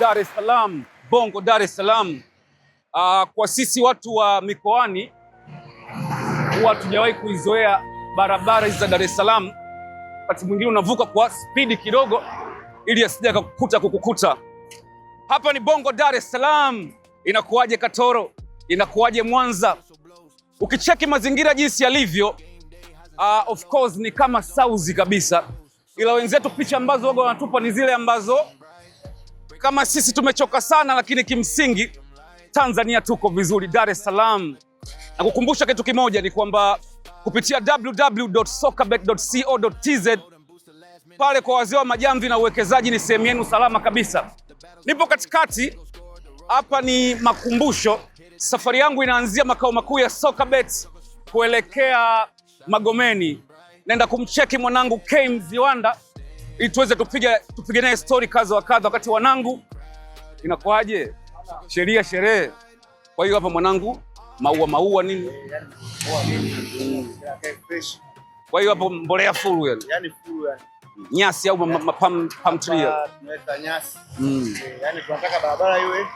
Dar es Salaam, Bongo Dar es Salaam. Kwa sisi watu wa mikoani huwa tujawahi kuizoea barabara hizi za Dar es Salaam. Wakati mwingine unavuka kwa spidi kidogo ili asije kukukuta. Hapa ni Bongo Dar es Salaam. Inakuwaje Katoro? Inakuwaje Mwanza? Ukicheki mazingira jinsi yalivyo, of course ni kama South kabisa. Ila wenzetu picha ambazo wago wanatupa ni zile ambazo kama sisi tumechoka sana, lakini kimsingi Tanzania tuko vizuri. Dar es Salaam. Na kukumbusha kitu kimoja ni kwamba kupitia www.sokabet.co.tz pale kwa wazee wa majamvi na uwekezaji ni sehemu yenu salama kabisa. Nipo katikati hapa, ni makumbusho. Safari yangu inaanzia makao makuu ya Sokabet kuelekea Magomeni. Naenda kumcheki mwanangu K Mziwanda ili tuweze tupige naye story kadha wa kadha. Wakati wanangu inakuaje? Sherehe. Kwa hiyo hapa mwanangu maua nini? Kwa hiyo hapo mbolea full yani. Yaani full yani. Nyasi au palm tree. Tunaweka nyasi. Yaani tunataka barabara iwe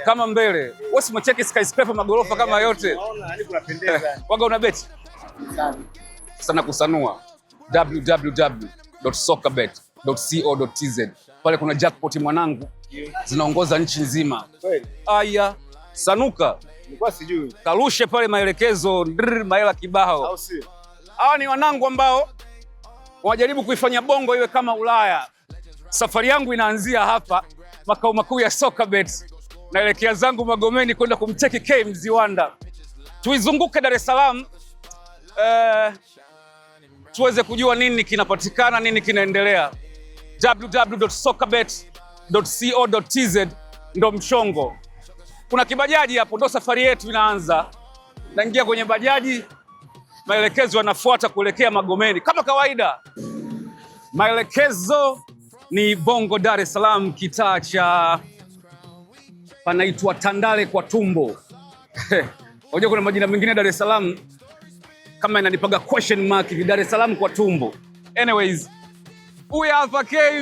kama mbele. Wewe umecheki skyscraper magorofa kama yote. Unaona yani kunapendeza yani. Waga una beti? Sana kusanua www.sokabet.co.tz. Pale kuna jackpot mwanangu. Zinaongoza nchi nzima. Kweli? Aya, sanuka. Nilikuwa sijui. Karushe pale maelekezo mahela kibao. Au sio? Hawa ni wanangu ambao wajaribu kuifanya Bongo iwe kama Ulaya. Safari yangu inaanzia hapa makao makuu ya Sokabet. Naelekea zangu Magomeni kwenda kumcheki K Mziwanda. Tuizunguke Dar es Salaam tuweze kujua nini kinapatikana, nini kinaendelea. www.sokabet.co.tz ndo mchongo. Kuna kibajaji hapo, ndo safari yetu inaanza. Naingia kwenye bajaji, maelekezo yanafuata kuelekea Magomeni. Kama kawaida, maelekezo ni Bongo Dar es Salaam, kitaa cha panaitwa Tandale kwa Tumbo. Unajua kuna majina mengine Dar es Salaam kama inanipaga question mark, Dar es Salaam kwa Tumbo. Anyways, huyu hapa K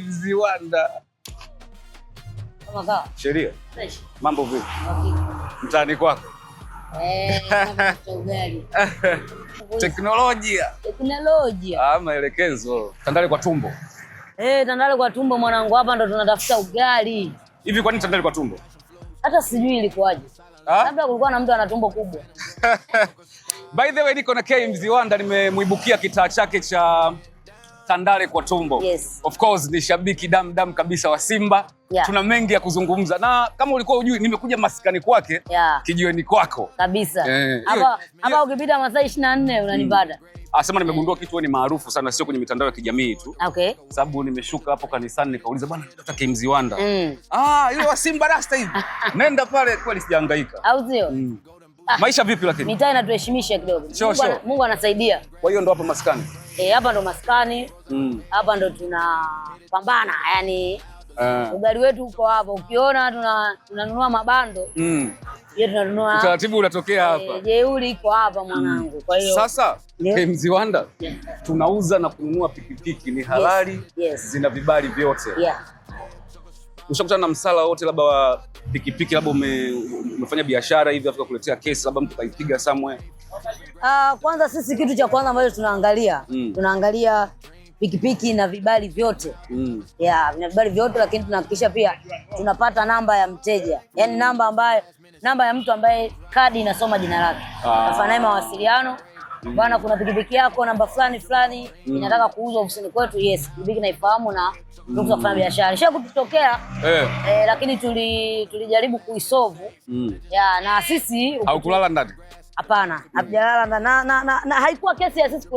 Mziwanda. Kama Sheria. Mambo vipi? Mtaani kwako? Ugali. Teknolojia. Maelekezo. Tandale kwa Tumbo. Tandale kwa Tumbo mwanangu, hapa ndo tunatafuta ugali. Hivi kwa nini Tandale kwa Tumbo? Hata sijui ilikuwaje. Labda kulikuwa na mtu ana tumbo kubwa. By the way, niko na K Mziwanda, nimemuibukia kitaa chake cha Tandale kwa Tumbo. Yes. Of course ni shabiki dam kabisa wa Simba. Yeah. Tuna mengi ya kuzungumza. Na kama ulikuwa hujui, nimekuja maskani kwake, kijiweni kwako. Kabisa. Hapa ukipita masaa 24 unanipata. Sema nimegundua kitu wewe ni maarufu sana, sio kwenye mitandao ya kijamii tu. Okay. Sababu nimeshuka hapo kanisani nikauliza bwana nataka K Mziwanda. Ile wa Simba Rasta hivi. Nenda pale, kweli sijahangaika. Au sio? Maisha vipi lakini? Mitaa inatuheshimisha kidogo. Mungu anasaidia. Kwa hiyo ndo hapa maskani. Hapa ndo maskani. Hapa ndo tunapambana, yani ugali wetu uko hapa. Ukiona tunanunua mabando. Yetu tunanunua. Utaratibu unatokea hapa. Jeuri iko hapa mwanangu. Kwa hiyo sasa K Mziwanda tunauza na kununua pikipiki, ni halali. Zina vibali vyote. Ushakutana na msala wote labda wa pikipiki, labda umefanya biashara hivi afu kuletea kesi labda mtu kaipiga somewhere? Kwanza sisi kitu cha kwanza ambacho tunaangalia pikipiki na vibali vyote. Vina vibali vyote, lakini tunahakikisha pia tunapata namba ya mteja. Yaani namba ya mtu ambaye kadi inasoma jina lake. Tunafanya mawasiliano. Bwana, kuna pikipiki yako namba fulani inataka kuuzwa ofisini kwetu. Yes, pikipiki naifahamu na tunataka kufanya biashara. Kisha kutokea lakini tulijaribu kuisolve. Na sisi au kulala ndani? Hapana, hatujalala na haikuwa kesi ya sisi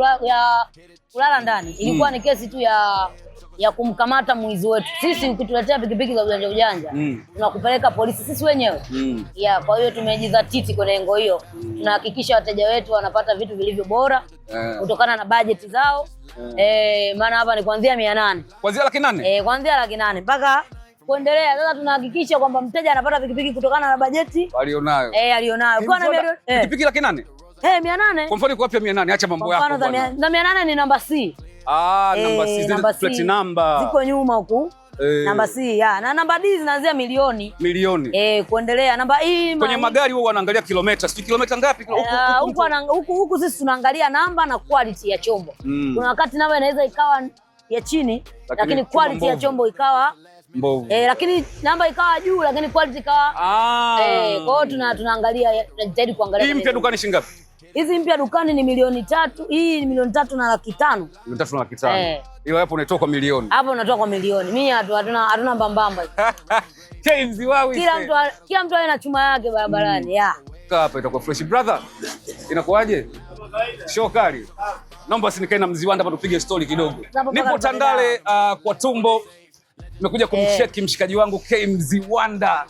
kulala ndani. Ilikuwa ni kesi tu ya kumkamata mwizi wetu. Sisi ukituletea pikipiki za ujanja tunakupeleka polisi sisi wenyewe. Kwa hiyo tumejidhatiti kwenye lengo hiyo. Tunahakikisha wateja wetu wanapata vitu vilivyo bora kutokana na budget zao. Maana hapa ni kuanzia 800. Kuanzia 800? Kuanzia 800 mpaka kuendelea. Sasa tunahakikisha kwamba mteja anapata pikipiki kutokana na bajeti alionayo. Alionayo. Kwa na pikipiki 800? 800. Kwa mfano kwa wapi 800? Acha mambo yako bwana. Na 800 ni namba C. Namba C zile plate number. Ziko nyuma huku. Namba C na namba D zinaanzia milioni. Kuendelea. Namba E kwenye magari wao wanaangalia kilomita. Sio kilomita ngapi huku sisi tunaangalia namba na quality ya chombo. Kuna wakati namba inaweza ikawa ya chini lakini quality ya chombo ikawa mbovu. Lakini namba ikawa juu lakini quality ikawa kwa hiyo tunaangalia, tunajitahidi kuangalia. Hii mpya dukani shilingi ngapi? Hizi mpya dukani ni 3,000,000. Hii ni 3,500,000. 3,500,000. Hiyo hapo unatoka kwa milioni. Hapo unatoka kwa milioni. Mimi hatuna mbambamba. Mziwawi. Kila mtu ana chuma yake barabarani. Hapa itakuwa fresh brother. Inakuaje? Show kali. Naomba usinikae na Mziwanda hapa tupige story kidogo. Nipo Tandale kwa Tumbo. Nimekuja kumcheki mshikaji wangu Mziwanda.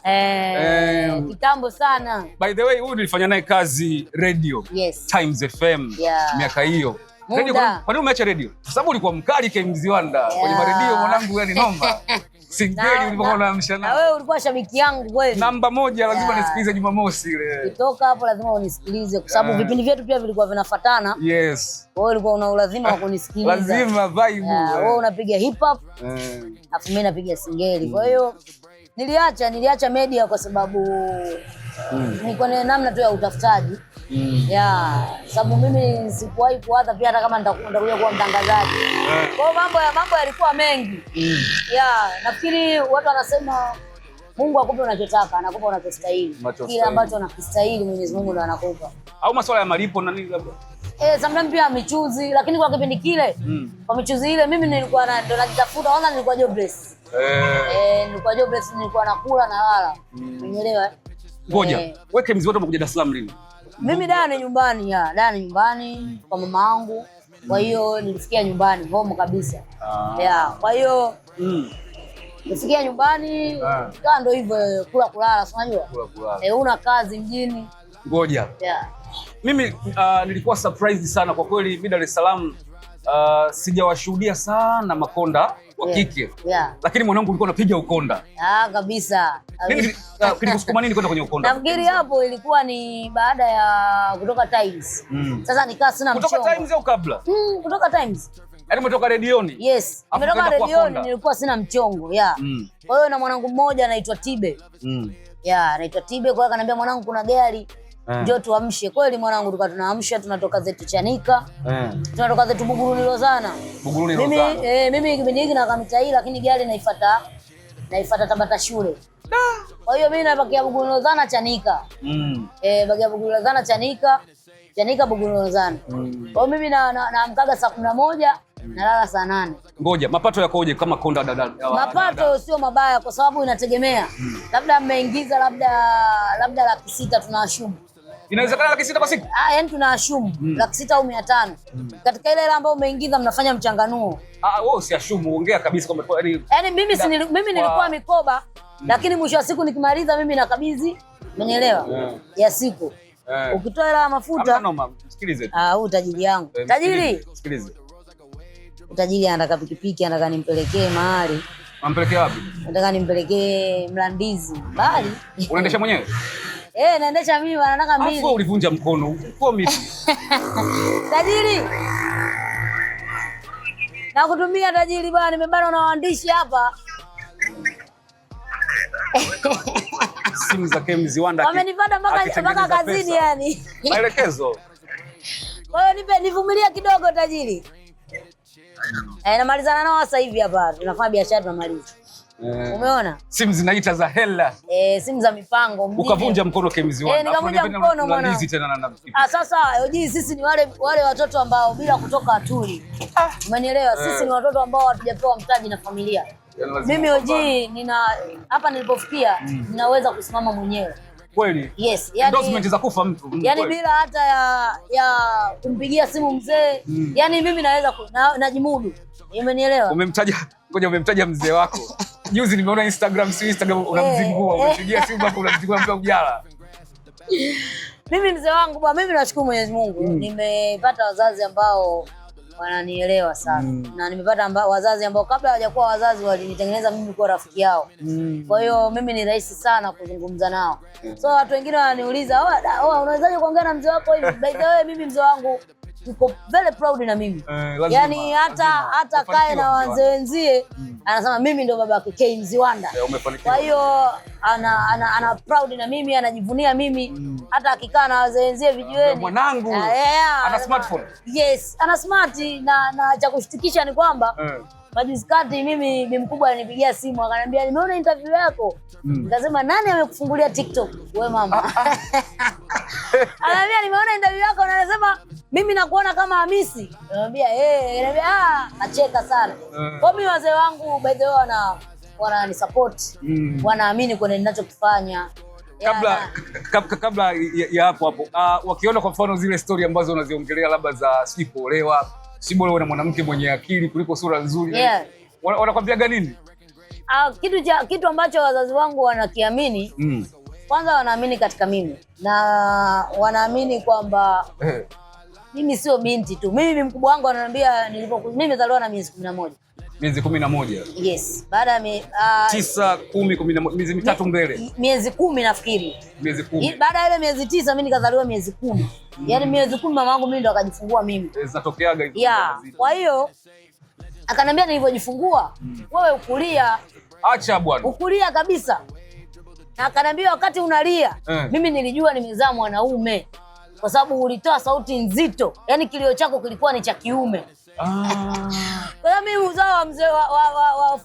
Kitambo sana. By the way, huyu nilifanya naye kazi radio. Times FM. Miaka hiyo. Radio, kwa nini umeacha radio? Kwa sababu ulikuwa mkali Mziwanda. Kwenye radio mwanangu yani noma. Singeli ulipokuwa unaamsha na. Wewe ulikuwa shabiki yangu kweli. Namba 1 lazima nisikilize Jumamosi ile. Kutoka hapo lazima unisikilize kwa sababu vipindi vyetu pia vilikuwa vinafuatana. Wewe ulikuwa una ulazima wa kunisikiliza. Lazima vibe. Wewe unapiga hip hop. Afu mimi napiga singeli. Kwa hiyo niliacha media kwa sababu niko na namna tu ya utafutaji. Sababu mimi sikuwahi kuwaza pia hata kama nitakuja kuwa mtangazaji. Kwa hiyo mambo yalikuwa mengi. Nafikiri watu wanasema Mungu akupe unachotaka, anakupa unachostahili. Kile ambacho unakistahili Mwenyezi Mungu ndo anakupa. Au masuala ya malipo na nini labda? Sometimes pia michuzi, lakini kwa kipindi kile kwa michuzi ile mimi nilikuwa ndo najitafuta. Kwanza nilikuwa jobless. Nilikuwa jobless, nilikuwa nakula na lala. Unielewa? Ngoja, wewe Mziwanda umekuja Dar es Salaam lini? Mimi dada nyumbani nyumbani kwa mama yangu. Kwa hiyo nilifikia nyumbani home kabisa. Kwa hiyo nilifikia nyumbani kaa ndo hivyo kula kulala, unajua? Una kazi mjini. Ngoja. Mimi nilikuwa surprised sana kwa kweli. Mimi Dar es Salaam sijawashuhudia sana makonda wa kike. Lakini mwanangu ulikuwa unapiga ukonda. Kabisa. Nini kilikusukuma nini kwenda kwenye ukonda? Nafikiri hapo ilikuwa ni baada ya kutoka Times. Sasa nikaa sina mchongo. Kutoka Times au kabla? Kutoka Times. Yaani umetoka redioni? Yes. Nimetoka redioni, nilikuwa sina mchongo. Kwa hiyo na mwanangu mmoja anaitwa Tibe. Anaitwa Tibe, kwa hiyo akaniambia mwanangu kuna gari. Njoo tuamshe. Kweli mwanangu tulikuwa tunaamsha, tunatoka zetu Chanika. Tunatoka zetu Buguruni Lozana. Mimi kipindi hiki na Kamitaii lakini gari naifuata Tabata shule. Kwa hiyo mimi napakia Buguruni Lozana Chanika. Bagia Buguruni Lozana Chanika Buguruni Lozana. Kwa hiyo mimi naamkaga saa 11 nalala saa 8. Ngoja, mapato yakoje kama konda dada? Mapato sio mabaya kwa sababu inategemea. Labda mmeingiza labda 600,000 tunawashumu. Inawezekana 600,000 kwa siku? Yani tunawashumu 600,000 au 500. Katika ile ambayo umeingiza mnafanya mchanganuo. Wewe usiashumu, ongea kabisa kwamba yani mimi nilikuwa mikoba lakini mwisho wa siku nikimaliza mimi nakabidhi, umenielewa? Ya siku. Ukitoa hela ya mafuta. Sikilize. Huu tajiri yangu. Tajiri. Sikilize. Tajiri anataka pikipiki, anataka nimpelekee mahali. Unampelekea wapi? Nataka nimpelekee Mlandizi. Bali. Unaendesha mwenyewe? Naendesha mimi, anataka mimi. Afu ulivunja mkono. Kwa mimi. Tajiri. Nakutumia tajiri bwana, nimebanwa na waandishi hapa. Simu za Mziwanda. Wamenipata mpaka kazini yani. Maelekezo. Kwa hiyo nivumilia kidogo tajiri. Namalizana nao sasa hivi hapa. Tunafanya biashara tunamaliza. Umeona? Simu zinaita za hela. Simu za mipango. Ukavunja mkono Mziwanda. Nikavunja mkono mwana. Sasa sisi ni wale watoto ambao bila kutoka hatuli. Umenielewa? Sisi ni watoto ambao hatujapewa mtaji na familia. Mimi hapa nilipofikia ninaweza kusimama mwenyewe. Kweli? Yes. Endorsement za kufa mtu. Yani bila hata ya kumpigia simu mzee. Yani mimi naweza najimudu. Umenielewa? Umemtaja mzee wako. Juzi nimeona Instagram unamzingua. Umepigia simu hapo unamzingua mtu ujala. Mimi mzee wangu bwana, mimi nashukuru Mwenyezi Mungu. Nimepata wazazi ambao wananielewa sana. Na nimepata wazazi ambao kabla hawajakuwa wazazi walinitengeneza mimi kuwa rafiki yao. Kwa hiyo mimi ni rahisi sana kuzungumza nao. So watu wengine wananiuliza, "Unawezaje kuongea na mzee wako hivi?" By the way, mimi mzee wangu yuko very proud na mimi. Yani hata kae na wazee wenzie anasema mimi ndo baba yake Mziwanda. Kwa hiyo ana proud na mimi, anajivunia mimi. Hata akikaa na wazee wenzie vijiweni, mwanangu ana smartphone. Yes, ana smart na cha kushtukisha ni kwamba majuzi kati mimi bi mkubwa alinipigia simu akaniambia nimeona interview yako. Nikasema nani amekufungulia TikTok? Wewe mama. Ananiambia nimeona interview yako na anasema mimi nakuona kama Hamisi. Ananiambia ananiambia acheka sana. Kwa mimi wazee wangu by the way wana support. Wanaamini kwenye ninachokifanya. Kabla ya hapo wakiona kwa mfano zile story ambazo unaziongelea labda za sipolewa, si bora na mwanamke mwenye akili kuliko sura nzuri. Wanakwambia nini? Kitu ambacho wazazi wangu wanakiamini, kwanza wanaamini katika mimi na wanaamini kwamba mimi sio binti tu. Mimi mkubwa wangu ananiambia mimi nimezaliwa na miezi 11. Miezi 11? Yes. Baada ya 9, 10, 11, miezi mitatu mbele. Miezi 10 nafikiri. Miezi 10. Baada ya ile miezi 9 mimi nikazaliwa miezi 10. Yaani miezi 10 mama yangu mimi ndo akajifungua mimi. Zinatokeaga hizo. Kwa hiyo akaniambia nilivyojifungua, wewe ukulia. Acha bwana. Ukulia kabisa. Na akaniambia wakati unalia, mimi nilijua nimezaa mwanaume. Kwa sababu ulitoa sauti nzito. Yaani kilio chako kilikuwa ni cha kiume. Kwa hiyo mimi uzao wa mzee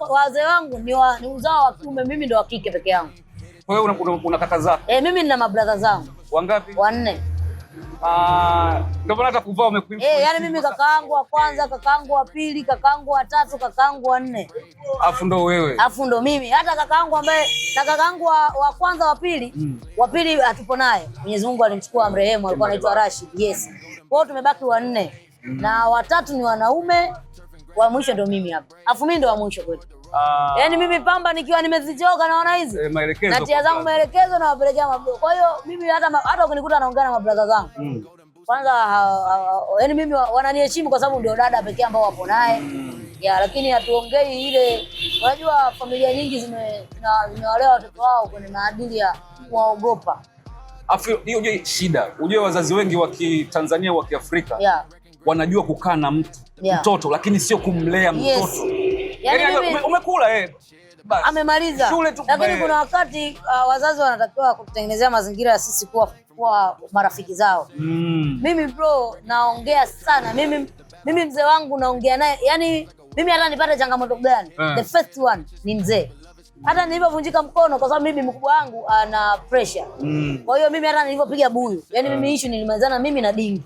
wazee wangu ni uzao wa kiume, mimi ndo wa kike peke yangu. Kwa hiyo una kaka zako? Mimi nina mabrother zangu. Wangapi? 4. Ndio maana hata kuvaa umekuimba. Yani mimi kakaangu wa kwanza, kakaangu wa pili, kakaangu wa tatu, kakaangu wa 4. Afu ndo wewe. Afu ndo mimi. Hata kakaangu ambaye na kakaangu wa kwanza wa pili hatupo naye. Mwenyezi Mungu alimchukua amrehemu, alikuwa anaitwa Rashid. Yes. Kwa hiyo tumebaki 4. Na watatu ni wanaume, wa mwisho ndo mimi hapa. Afu mimi ndo wa mwisho kwetu. Yaani mimi pamba nikiwa nimezichoka naona hizi. Maelekezo. Natia zangu maelekezo na wapelekea mabro. Kwa hiyo mimi hata ukinikuta naongea na mabrother zangu. Kwanza yaani mimi wananiheshimu kwa sababu ndio dada pekee ambao wapo naye. Lakini hatuongei ile, unajua familia nyingi zimewalea watoto wao kwenye maadili ya kuwaogopa. Afu hiyo je shida. Unajua wazazi wengi wa Kitanzania wa Kiafrika wanajua kukaa na mtoto lakini sio kumlea mtoto. Yaani umekula amemaliza. Lakini kuna wakati wazazi wanatakiwa kutengenezea mazingira ya sisi kuwa marafiki zao. Mimi bro naongea sana. Mimi mzee wangu naongea naye. Yaani mimi hata nipate changamoto gani, the first one ni mzee. Hata nilipovunjika mkono kwa sababu mimi mkubwa wangu ana pressure. Kwa hiyo mimi hata nilipopiga buyu, yani mimi issue nilimalizana mimi na dingi.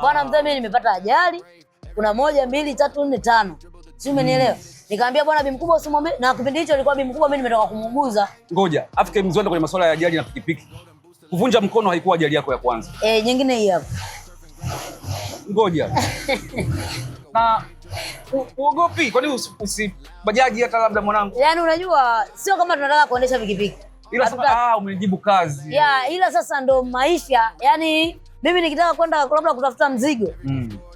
Bwana mzee mimi nimepata ajali. Kuna 1, 2, 3, 4, 5. Si umenielewa? Nikamwambia bwana bi mkubwa usimwambie, na kipindi hicho alikuwa bi mkubwa mimi nimetoka kumuuguza. Ngoja, Afrika Mziwanda kwenye masuala ya ajali na pikipiki. Kuvunja mkono haikuwa ajali yako ya kwanza. Nyingine hii hapa. Ngoja. Na uogopi? Kwani usibajaji hata labda mwanangu? Yaani unajua sio kama tunataka kuendesha pikipiki. Ila sasa umenijibu kazi. Ila sasa ndo maisha. Yaani mimi nikitaka kwenda labda kutafuta mzigo.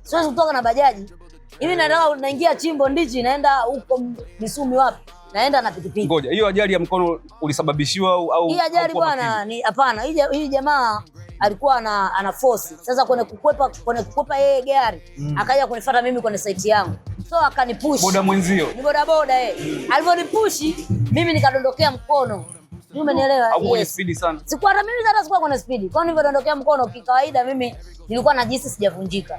Siwezi kutoka na bajaji. Hivi nataka naingia Chimbo Ndichi naenda huko Misumi wapi? Naenda na pikipiki. Ngoja, hiyo ajali ya mkono ulisababishiwa au? Hii ajali bwana ni hapana. Hii jamaa alikuwa ana force. Sasa kwenye kukwepa yeye gari, akaja kunifuata mimi kwenye site yangu. So akanipush. Boda mwenzio. Ni boda alivyonipushi, mimi nikadondokea mkono. Umenielewa? Au kwenye speed sana. Sikuwa hata mimi hata sikuwa kwenye speed. Kwa nini nilidondokea mkono kikawaida mimi nilikuwa najisi sijavunjika.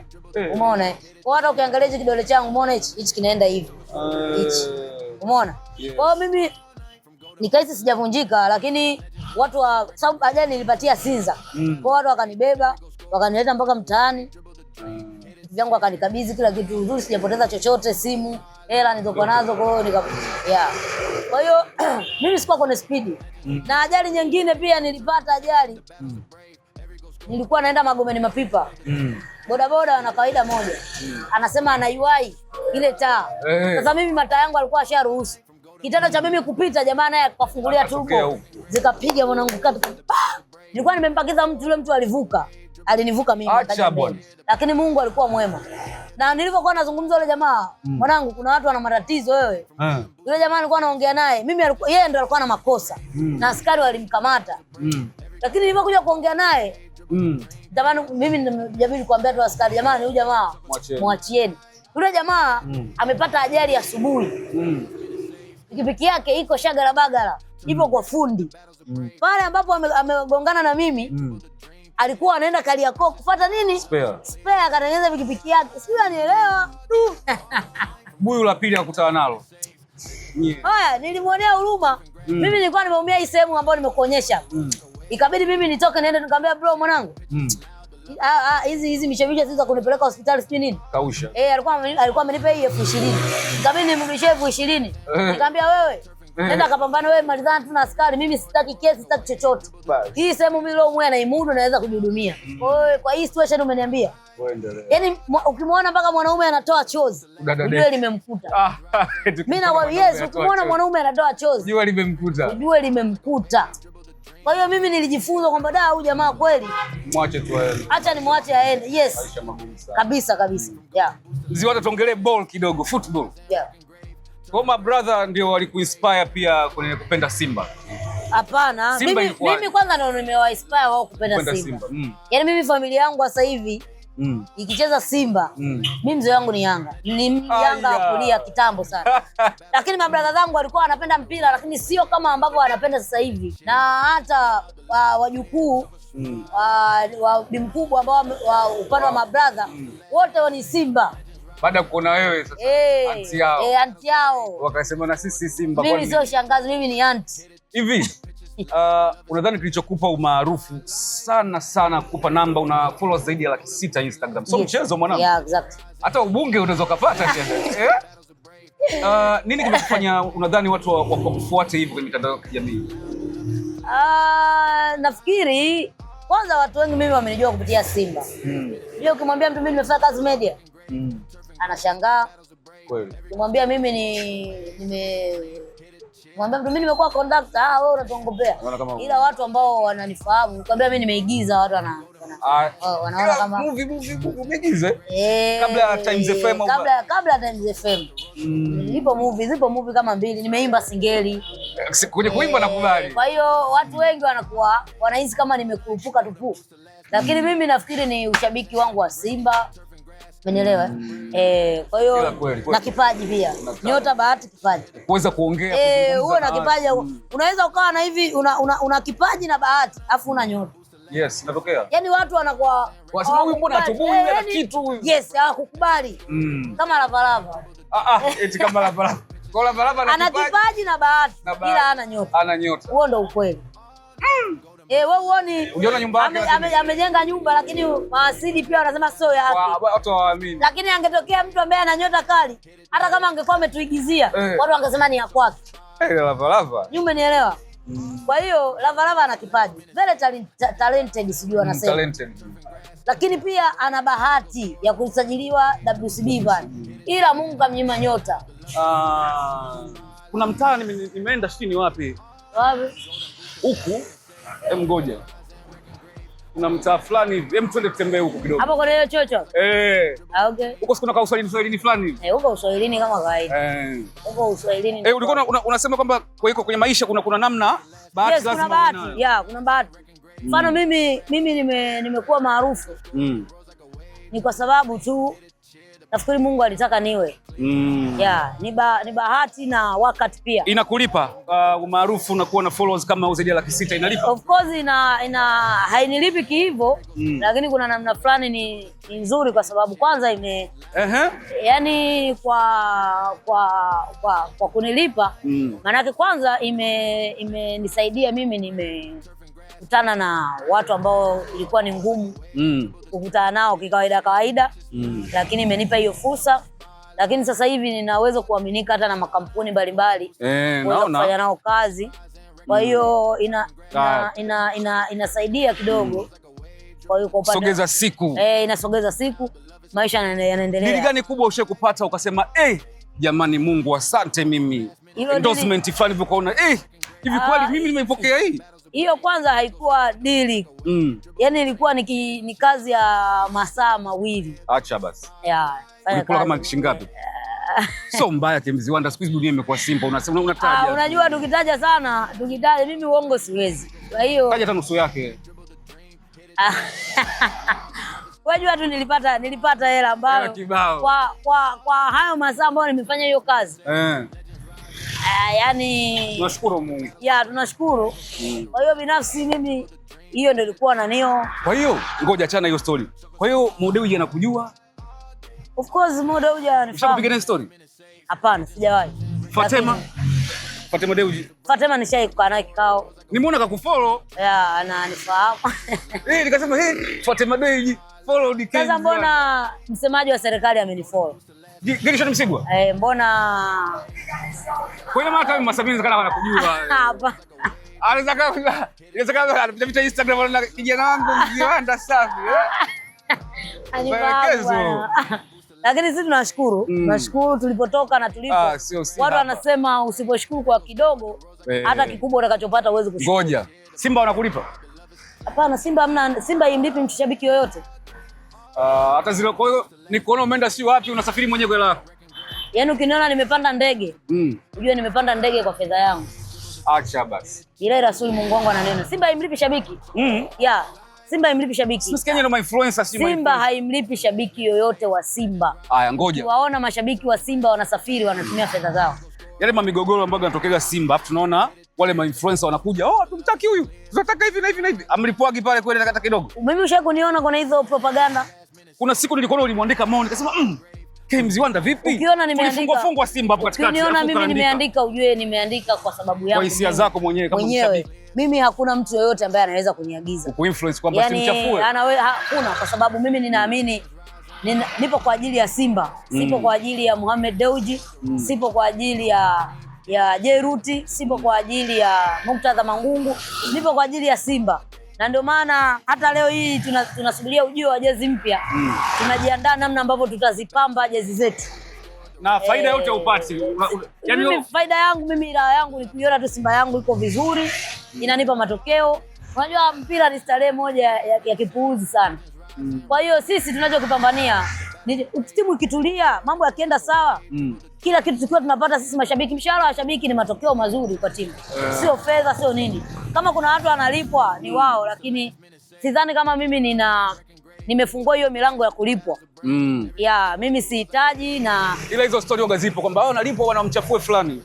Umeona? Kwa hata ukiangalia hichi kidole changu umeona hichi kinaenda hivi. Hichi. Umeona? Kwa mimi nikahisi sijavunjika lakini watu wa sababu ajali nilipatia Sinza. Kwa watu wakanibeba, wakanileta mpaka mtaani. Vitu vyangu akanikabidhi kila kitu uzuri, sijapoteza chochote, simu, hela nilizokuwa nazo. Kwa hiyo kwa hiyo mimi sikuwa kwenye speed. Na ajali nyingine pia nilipata ajali. Nilikuwa naenda Magomeni Mapipa. Bodaboda ana kawaida moja. Anasema anaiwai ile taa. Sasa mimi mataa yangu alikuwa asharuhusu. Kitendo cha mimi kupita jamaa naye akafungulia turbo. Zikapiga mwanangu kati. Nilikuwa nimempakiza mtu, yule mtu alivuka. Alinivuka mimi. Lakini Mungu alikuwa mwema. Na nilipokuwa nazungumza yule jamaa, mwanangu kuna watu wana matatizo wewe. Yule jamaa alikuwa anaongea naye, yeye ndo alikuwa na makosa. Na askari walimkamata. Lakini nilipokuja kuongea naye, Jamani mimi nimejaribu kuambia tu askari jamani huyu jamaa muachieni. Yule jamaa amepata ajali asubuhi. Pikipiki yake iko shagala bagala. Ipo kwa fundi. Pale ambapo amegongana na mimi alikuwa anaenda Kariakoo kufuata nini? Spare akatengeneza pikipiki yake. Sio anielewa. Buyu la pili akutana nalo. Haya, nilimwonea huruma. Mimi nilikuwa nimeumia hii sehemu ambayo nimekuonyesha. Ikabidi mimi nitoke niende nikamwambia bro mwanangu. Hizi mishemisha sisi za kunipeleka hospitali sijui nini? Kausha. Alikuwa amenipa hii 20,000. Ikabidi nimrudishie 20,000. Nikamwambia wewe nenda kapambana wewe malizana tu na askari, mimi sitaki kesi, sitaki chochote. Hii sehemu mimi leo mwe anaimudu naweza kujihudumia. Kwa hii situation umeniambia. Yaani ukimwona mpaka mwanaume anatoa chozi, ujue limemkuta. Mimi na yes, ukimwona mwanaume anatoa chozi, ujue limemkuta. Ujue limemkuta. Kwa hiyo mimi nilijifunza kwamba huyu jamaa kweli mwache tu aende. Acha nimwache aende. Yes. Kabisa. Yeah. Ziwata tuongelee ball kidogo, football. Yeah. Kwa my brother ndio walikuinspire pia kwenye kupenda Simba. Hapana, mimi kwanza ndio nimewainspire wao kupenda Simba. Yaani mimi familia yangu sasa hivi ikicheza Simba, mimi mzee wangu ni Yanga. Ni Yanga kulia kitambo sana. Lakini mabrother zangu walikuwa wanapenda mpira lakini sio kama ambavyo wanapenda sasa hivi. Na hata wajukuu wa mkubwa ambao wa upande wa mabrother wote ni Simba. Baada kuona wewe sasa anti yao wakasema na sisi Simba. Mimi sio shangazi, mimi ni anti. Hivi unadhani kilichokupa umaarufu sana kupa namba una followers zaidi ya 600 Instagram? So mchezo mwanangu. Yeah, exactly. Hata ubunge unaweza kupata tena. Nini kimekufanya unadhani watu wakufuate hivi kwenye mitandao ya kijamii? Nafikiri kwanza watu wengi mimi wamenijua kupitia Simba. Ndio ukimwambia mtu mimi nimefanya kazi media. Anashangaa. Kweli. Ukimwambia mimi mwambie mtu mimi nimekuwa conductor, wewe unatuongopea. Ila watu ambao wananifahamu, nikwambia mimi nimeigiza watu wanaona kama movie umeigiza kabla ya Times FM au kabla ya Times FM. Zipo movie kama 2, nimeimba singeli. Kwenye kuimba nakubali. Kwa hiyo watu wengi wanakuwa wanahisi kama nimekurupuka tupu. Lakini mimi nafikiri ni ushabiki wangu wa Simba. Umenielewa? Kwa hiyo na kipaji pia. Nyota, bahati, kipaji. Kuweza kuongea uwe na kipaji. Unaweza ukawa na hivi una kipaji na bahati afu una nyota. Yes, inatokea. Yaani watu wanakuwa kwa sababu mbona atubuhi na kitu huyu. Yes, hawakukubali. Kama Lavalava. Eti kama Lavalava. Kwa Lavalava ana kipaji na bahati ila hana nyota. Ana nyota. Huo ndio ukweli. Wewe uone unaona nyumba yake amejenga nyumba lakini maasili pia wanasema sio yake. Watu hawaamini. Lakini angetokea mtu ambaye ana nyota kali, hata kama angekuwa ametuigizia, watu wangesema ni ya kwake. Lavalava. Umenielewa? Kwa hiyo Lavalava ana kipaji. Very talented sijui wanasema. Talented. Lakini pia ana bahati ya kusajiliwa WCB bana. Ila Mungu kamnyima nyota. Kuna mtaa nimeenda chini wapi? Huku. Ngoja. Kuna mtaa fulani hivi. Twende tutembee huko kidogo. Hapo kwa hiyo chocho? Okay. Huko sikuna ka Uswahilini fulani hivi. Huko Uswahilini kama kawaida. Huko Uswahilini. Ulikuwa unasema kwamba kwa hiyo kwenye maisha kuna namna bahati lazima. Kuna bahati. Yeah, kuna bahati. Mfano mimi nimekuwa maarufu. Ni kwa sababu tu nafikiri Mungu alitaka niwe. Yeah, ni bahati na wakati pia. Inakulipa umaarufu na kuwa na followers kama zaidi ya 600 inalipa? Of course hainilipi kihivyo, lakini kuna namna fulani ni nzuri kwa sababu kwanza yani kwa kunilipa maana yake kwanza imenisaidia mimi nimekutana na watu ambao ilikuwa ni ngumu kukutana nao kawaida lakini imenipa hiyo fursa. Lakini sasa hivi ninaweza kuaminika hata na makampuni mbalimbali kuweza kufanya nao kazi. Kwa hiyo inasaidia kidogo. Kwa hiyo kwa upande sogeza siku. Inasogeza siku, maisha yanaendelea. Dili gani kubwa ushe kupata ukasema jamani Mungu asante mimi. Endorsement fulani hivyo kaona hivi kweli mimi nimeipokea hii. Hiyo kwanza haikuwa dili. Yaani ilikuwa ni kazi ya masaa mawili. Acha basi. Yeah. Ulikula kama shingapi? So mbaya Mziwanda, siku hizi dunia imekuwa simple. Unasema unataja. Unajua tukitaja mimi uongo siwezi. Kwa hiyo taja hata nusu yake. Wajua tu nilipata hela ambayo kwa hayo masaa ambayo nimefanya hiyo kazi. Yani tunashukuru Mungu. Tunashukuru. Kwa hiyo binafsi mimi hiyo ndio ilikuwa nanio. Kwa hiyo ngoja achana hiyo story. Kwa hiyo Mo Dewji anakujua? Of course Mo Dewji anafahamu. Ushakupiga story? Hapana, sijawahi. Fatema Dewji. Fatema nishaikuwa naye kikao. Nimeona kakufollow. Ananifahamu. Nikasema Fatema Dewji follow DK. Sasa mbona msemaji wa serikali amenifollow? Gershon Msigwa? Mbona kwa ile mara Masabini kana wanakujua. Hapa. Inaweza anapita Instagram anaona kijana wangu Mziwanda safi. Lakini sisi tunashukuru. Tunashukuru tulipotoka na tulipo. Watu wanasema usiposhukuru kwa kidogo hata kikubwa utakachopata uweze kushukuru. Ngoja. Simba wanakulipa? Hapana, Simba haimlipi mshabiki yoyote. Hata zile kwa hiyo nikuona umeenda si wapi unasafiri mwenyewe kwa hela yako. Yaani ukiniona nimepanda ndege, unajua nimepanda ndege kwa fedha yangu. Acha basi. Ile Rasuli Mungu wangu ananena. Simba haimlipi shabiki. Simba haimlipi shabiki. Sisi Kenya ndio influencer Simba haimlipi shabiki yoyote wa Simba. Haya ngoja. Waona mashabiki wa Simba wanasafiri wanatumia fedha zao. Yale mamigogoro ambayo yanatokea Simba, afu tunaona wale influencer wanakuja, tumtaki huyu. Tunataka hivi na hivi na hivi. Amlipoagi pale kweli hata kidogo. Mimi ushakuniona kuna hizo propaganda. Kuna siku nilikuwa ulimwandika Mo nikasema Mziwanda vipi? Ukiona nimeandika fungwa Simba hapo katikati. Ukiona mimi nimeandika ujue nimeandika kwa sababu yangu. Kwa hisia zako mwenyewe kama mshabiki. Mimi hakuna mtu yoyote ambaye anaweza kuniagiza. Kuinfluence kwamba simchafue. Hakuna kwa sababu mimi ninaamini nipo kwa ajili ya Simba, sipo kwa ajili ya Mohamed Dewji, sipo kwa ajili ya Jeruti, sipo kwa ajili ya Muktadha Mangungu, nipo kwa ajili ya Simba. Na ndio maana hata leo hii tunasubiria ujio wa jezi mpya. Tunajiandaa namna ambavyo tutazipamba jezi zetu. Na faida yote upati. Yaani faida yangu mimi ila yangu ni kuiona tu Simba yangu iko vizuri, inanipa matokeo. Unajua mpira ni starehe moja ya kipuuzi sana. Kwa hiyo sisi tunachokipambania ni timu ikitulia, mambo yakienda sawa, kila kitu tukiwa tunapata sisi mashabiki. Mshahara wa shabiki ni matokeo mazuri kwa timu. Sio fedha, sio nini. Kama kuna watu wanalipwa ni wao, lakini sidhani kama mimi nimefungua hiyo milango ya kulipwa. Mimi sihitaji na ila hizo story waga zipo kwamba wao wanalipwa wanamchafue fulani.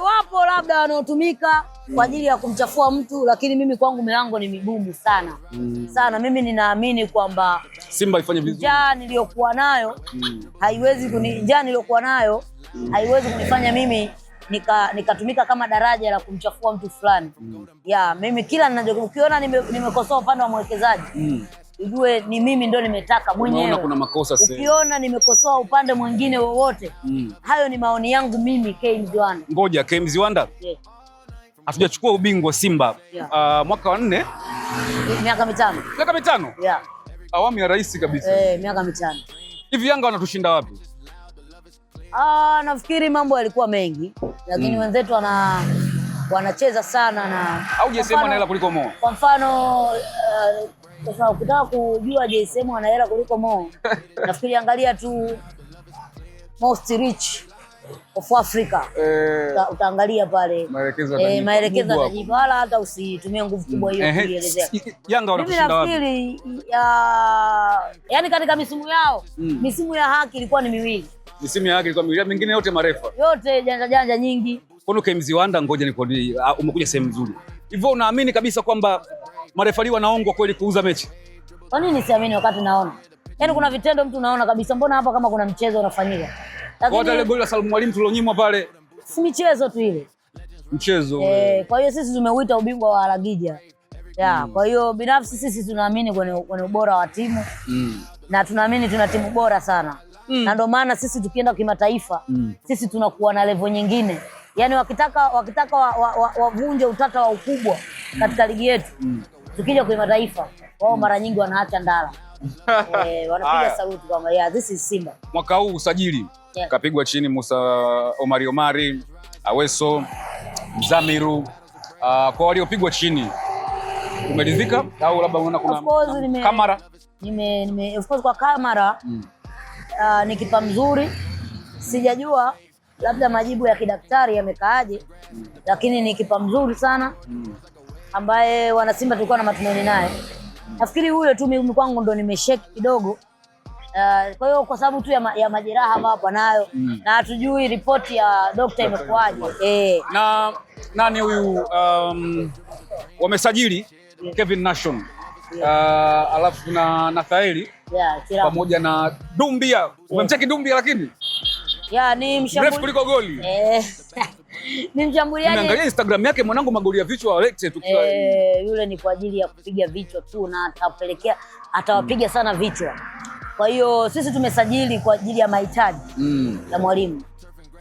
Wapo labda wanaotumika kwa ajili ya kumchafua mtu, lakini mimi kwangu milango ni migumu sana. Sana mimi ninaamini kwamba Simba ifanye vizuri. Njaa niliyokuwa nayo haiwezi kunifanya mimi nikatumika kama daraja la kumchafua mtu fulani. Mimi kila ukiona nimekosoa upande wa mwekezaji, ujue ni mimi ndo nimetaka mwenyewe. Unaona kuna makosa sasa. Ukiona nimekosoa upande mwingine wowote, hayo ni maoni yangu mimi Mziwanda. Ngoja Mziwanda. Hatujachukua ubingwa Simba mwaka wa 4. Miaka 5. Miaka 5? Awamu ya rais kabisa. Miaka 5. Hivi Yanga wanatushinda wapi? Nafikiri mambo yalikuwa mengi, lakini wenzetu wanacheza sana na au JSM ana hela kuliko Mo. Kwa mfano sasa ukitaka kujua JSM ana hela kuliko Mo, nafikiri angalia tu most rich of Africa. Utaangalia pale maelekezo yanajibu, wala hata usitumie nguvu kubwa hiyo kuelezea. Yanga wanatushinda wapi? Mimi nafikiri yani katika misimu yao, misimu ya haki ilikuwa ni miwili. Misimu ya haki ilikuwa miwili, mingine yote marefa. Yote janja nyingi. Kwa Mziwanda, ngoja nikwambie, umekuja sehemu nzuri. Hivyo unaamini kabisa kwamba marefali wanaongwa kweli kuuza mechi? Kwa nini siamini wakati naona? Yaani kuna vitendo mtu unaona kabisa mbona hapa kama kuna mchezo unafanyika. Lakini kwa ile goli la Salum Mwalimu tulonyimwa pale. Si michezo tu ile. Mchezo. Kwa hiyo sisi tumeuita ubingwa wa Alagija. Kwa hiyo binafsi sisi tunaamini kwenye ubora wa timu. Na tunaamini tuna timu bora sana. Na ndio maana sisi tukienda kimataifa, sisi tunakuwa na level nyingine. Yaani wakitaka wavunje utata wa ukubwa katika ligi yetu. Tukija kwa kimataifa, wao mara nyingi wanaacha ndala. Wanapiga saluti kwamba this is Simba. Mwaka huu usajili kapigwa chini Musa Omari, Aweso, Zamiru. Kwa waliopigwa chini umeridhika au labda unaona kuna Kamara? Of course kwa Kamara ni kipa mzuri. Sijajua labda majibu ya kidaktari yamekaaje, lakini ni kipa mzuri sana ambaye wana Simba tulikuwa na matumaini naye. Nafikiri ule tu mimi kwangu ndo nimeshake kidogo. Kwa hiyo kwa sababu tu ya majeraha hapa nayo na hatujui ripoti ya daktari imekuaje. Na nani huyu wamesajili Kevin Nation. Alafu na Nathaeli pamoja na Dumbia. Umemcheki Dumbia lakini? Ni mshambuliaji kuliko goli. Ni mshambuliaji. Nimeangalia Instagram yake mwanangu, magoli ya vichwa Alexe tukiwa. Yule ni kwa ajili ya kupiga vichwa tu na atawapiga sana vichwa. Kwa hiyo sisi tumesajili kwa ajili ya mahitaji ya mwalimu.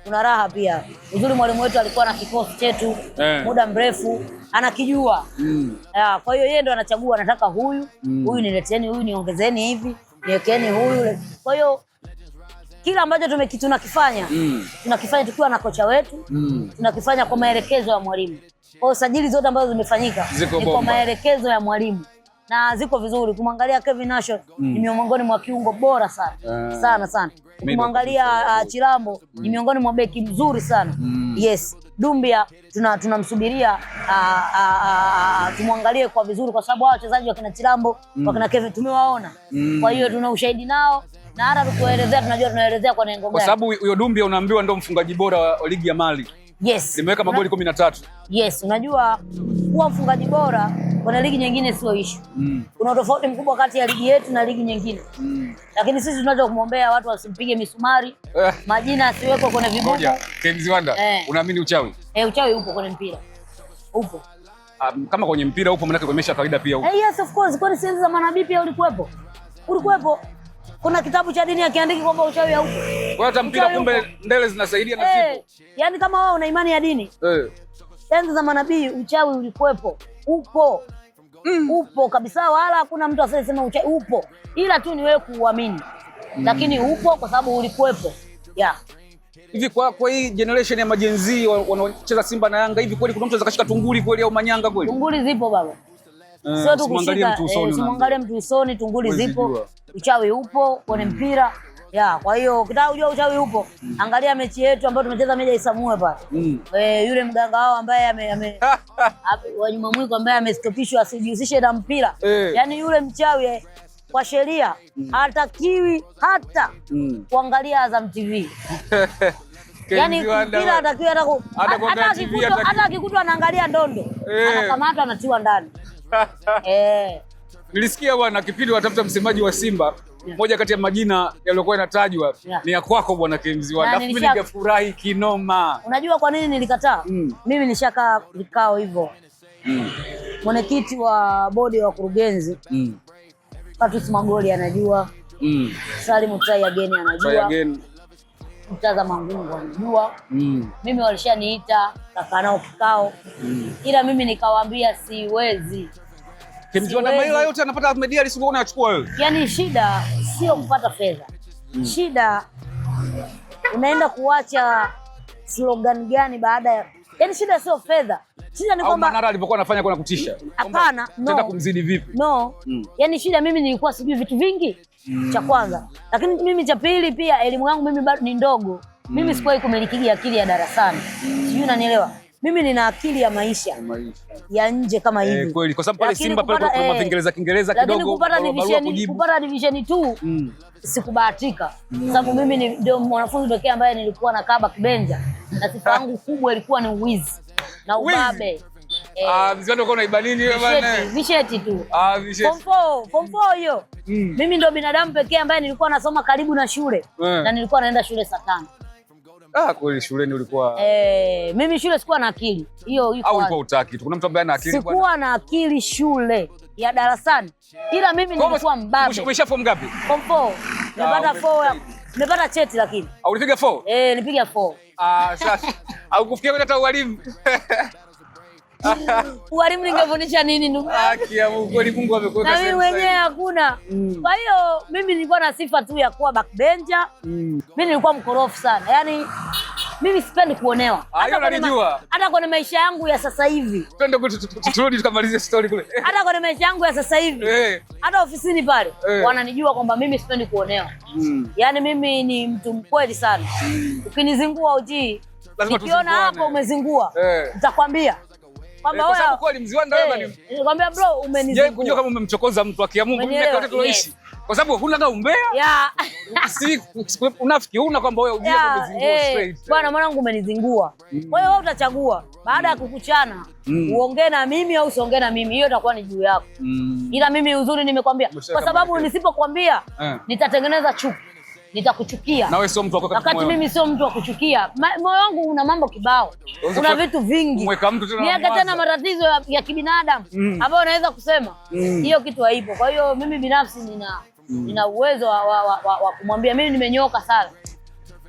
Kuna raha pia. Uzuri mwalimu wetu alikuwa na kikosi chetu muda mrefu, anakijua. Kwa hiyo yeye ndo anachagua, anataka huyu nileteni, huyu niongezeni hivi, niwekeni huyu. Kwa hiyo kila ambacho tunakifanya tukiwa na kocha wetu, tunakifanya kwa maelekezo ya mwalimu. Kwa sajili zote ambazo zimefanyika ni kwa maelekezo ya mwalimu na ziko vizuri. Kumwangalia Kevin Nation ni miongoni mwa kiungo bora sana sana. Kumwangalia Chilambo ni miongoni mwa beki mzuri sana. Yes, Dumbia tunamsubiria tumwangalie kwa vizuri, kwa sababu hao wachezaji wakina Chilambo wakina Kevin tumewaona. Kwa hiyo tuna ushahidi nao na hata tukuelezea, tunajua tunaelezea kwa lengo gani. Kwa sababu huyo Dumbia unaambiwa ndio mfungaji bora wa ligi ya Mali. Yes. Limeweka magoli 13. Yes, unajua kuwa mfungaji bora kwenye ligi nyingine sio issue. Kuna tofauti mkubwa kati ya ligi yetu na ligi nyingine. Lakini sisi tunaweza kumwombea watu wasimpige misumari, majina asiwekwe kwenye vibuku. Kenzi Wanda, unaamini uchawi? Uchawi upo kwenye mpira. Upo. Kama kwenye mpira upo, maana kwa maisha kawaida pia upo. Yes, of course. Kwani sisi za manabii pia ulikuwepo. Kuna kitabu cha dini akiandiki kwamba uchawi haupo. Kwa hata mpira kumbe ndele zinasaidia na zipo. Yaani kama wewe una imani ya dini. Enzi za manabii uchawi ulikuwepo. Upo. Upo kabisa, wala hakuna mtu asiyesema uchawi upo. Ila tu ni wewe kuuamini. Lakini upo kwa sababu ulikuwepo. Hivi kwa hii generation ya majenzi wanaocheza Simba na Yanga, hivi kweli kuna mtu anaweza kashika tunguli kweli au manyanga kweli? Tunguli zipo baba. Sio tu kushika, usimwangalie mtu usoni, tunguli zipo. Uchawi upo kwenye mpira. Kwa hiyo ukitaka kujua uchawi upo, angalia mechi yetu ambayo tumecheza Meja Isamuhe pale. Yule mganga wao ambaye wa nyuma mwiko ambaye amestopishwa asijihusishe na mpira. Yaani yule mchawi kwa sheria hatakiwi hata kuangalia Azam TV. Yaani mpira hatakiwi hata akikutwa anaangalia ndondo, anakamatwa anatiwa ndani. Nilisikia bwana kipindi watafuta msemaji wa Simba, moja kati ya majina yaliokuwa yanatajwa ni ya kwako bwana Kenzi Wanda. Mimi ningefurahi kinoma. Unajua kwa nini nilikataa? Mimi nishaka vikao hivyo. Mwenyekiti wa bodi wa kurugenzi Patrice Magoli anajua. Salimu Tai Ageni anajua. Mtaza Mangungu anajua. Mimi walishaniita kaka nao kikao. Ila mimi nikawaambia siwezi. Kenzi Wanda maila yote anapata media alisikuwa unachukua wewe. Yaani shida sio kupata fedha. Shida unaenda kuacha slogan gani baada ya, yaani shida sio fedha. Shida ni kwamba Manara alipokuwa anafanya kwa kutisha. Hapana, tenda kumzidi vipi? Yaani shida mimi nilikuwa sijui vitu vingi. Cha kwanza. Lakini mimi cha pili pia elimu yangu mimi bado ni ndogo. Mimi sikuwahi kumiliki akili ya darasani. Sijui unanielewa. Mimi nina akili ya maisha ya nje kama hivi. Kweli kwa sababu pale Simba pale kuna Kiingereza kidogo. Lakini kupata division 2 sikubahatika. Sababu mimi ndio mwanafunzi pekee ambaye nilikuwa nakaa backbenja na sifa yangu kubwa ilikuwa ni uwizi na ubabe. Mzee uko unaiba nini wewe bwana? Visheti tu. Visheti. Form 4 hiyo. Mimi ndio binadamu pekee ambaye nilikuwa nasoma karibu na shule na nilikuwa naenda shule saa 5. Kweli shuleni ulikuwa mimi shule sikuwa na akili. Hiyo iko. Au ulikuwa utaki? Kuna mtu ambaye ana akili bwana. Sikuwa na akili shule ya darasani. Ila mimi nilikuwa mbabe. Umesha form ngapi? Form 4. Nimepata 4. Nimepata cheti lakini. Au ulipiga 4? Nilipiga 4. Sasa. Au kufikia hata walimu. Walimu ningefundisha nini ndugu? Ya Mungu, kweli Mungu amekuweka sasa. Na mimi mwenyewe hakuna. Kwa hiyo mimi nilikuwa na sifa tu ya kuwa backbencher. Mimi nilikuwa mkorofi sana. Yaani mimi sipendi kuonewa. Hata kwenye maisha yangu ya sasa hivi. Twende turudi tukamalize story kule. Hata kwenye maisha yangu ya sasa hivi. Hata ofisini pale wananijua kwamba mimi sipendi kuonewa. Yaani mimi ni mtu mkweli sana. Ukinizingua uji. Nikiona hapo umezingua, nitakwambia. Kwamba kwa sababu kweli Mziwanda wewe nikwambia bro umenizingua. Je, kujua kama umemchokoza mtu akia Mungu miaka yote tuloishi. Kwa sababu huna kama umbea. Si unafiki huna kwamba wewe ujue umezingua straight. Bwana mwanangu umenizingua. Kwa hiyo wewe utachagua baada ya kukuchana uongee na mimi au usiongee na mimi, hiyo itakuwa ni juu yako. Ila mimi uzuri nimekwambia kwa sababu nisipokuambia nitatengeneza chuki. Nitakuchukia. Na wewe sio mtu wa kuchukia. Wakati mimi sio mtu wa kuchukia. Moyo wangu una mambo kibao. Kuna vitu vingi. Umweka mtu tena. Niaga tena matatizo ya kibinadamu ambayo naweza kusema hiyo kitu haipo. Kwa hiyo mimi binafsi nina uwezo wa kumwambia mimi nimenyoka sana.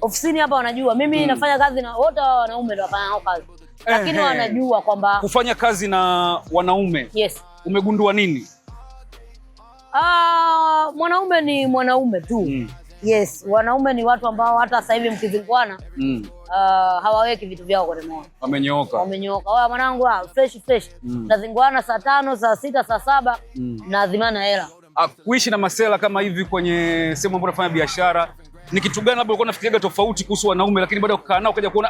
Ofisini hapa wanajua mimi nafanya kazi na wote wanaume ndio wanafanya nao kazi. Lakini wanajua kwamba kufanya kazi na wanaume. Yes. Umegundua nini? Mwanaume ni mwanaume tu. Yes, wanaume ni watu ambao hata sasa hivi mkizinguana hawaweki vitu vyao kwenye moyo. Wamenyooka. Wamenyooka. Wewe mwanangu fresh. Nazinguana saa 5, saa 6, saa 7 na dhimana hela. Kuishi na masela kama hivi kwenye sehemu ambapo unafanya biashara, ni kitu gani labda ulikuwa unafikiria tofauti kuhusu wanaume lakini baada ya kukaa nao ukaja kuona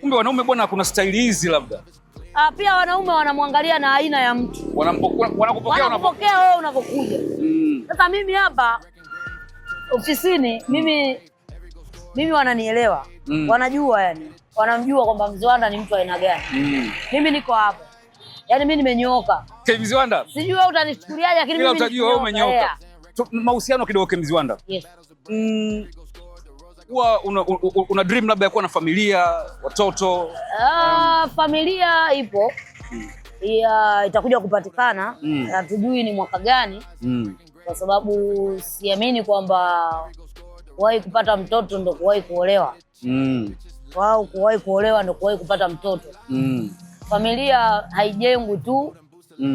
kumbe wanaume bwana kuna staili hizi labda. Pia wanaume wanamwangalia na aina ya mtu. Wanakupokea wewe unapokuja. Sasa mimi hapa ofisini mimi wananielewa. Wanajua yani. Wanamjua kwamba Mziwanda ni mtu aina gani. Mimi niko hapa. Yaani mimi nimenyooka. Mziwanda. Sijui wewe utanichukuliaje lakini mimi utajua wewe umenyooka. Mahusiano kidogo Mziwanda. Yes. Huwa una dream labda ya kuwa na familia, watoto? Familia ipo. Itakuja kupatikana. Hatujui ni mwaka gani. Kwa sababu siamini kwamba kuwahi kupata mtoto ndo kuwahi kuolewa. Wao kuwahi kuolewa ndo kuwahi kupata mtoto. Familia haijengwi tu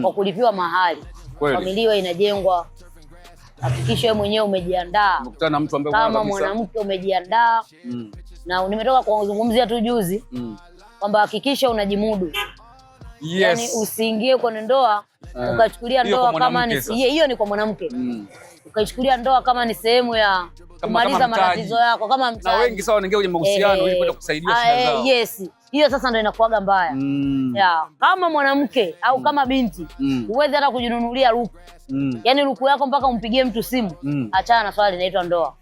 kwa kulipiwa mahali. Familia inajengwa hakikisha wewe mwenyewe umejiandaa. Ukutana mtu ambaye kama mwanamke umejiandaa. Na nimetoka kuzungumzia tu juzi kwamba hakikisha unajimudu. Yes. Yaani usiingie kwenye ndoa ukachukulia ndoa kama ni hiyo ni kwa mwanamke. Ukaichukulia ndoa kama ni sehemu ya kumaliza matatizo yako kama mtaji. Na wengi sawa wanaingia kwenye mahusiano ili kwenda kusaidia shida zao. Yes. Hiyo sasa ndio inakuaga mbaya. Kama mwanamke au kama binti uweze hata kujinunulia luku. Yaani luku yako mpaka umpigie mtu simu. Achana na swali linaitwa ndoa.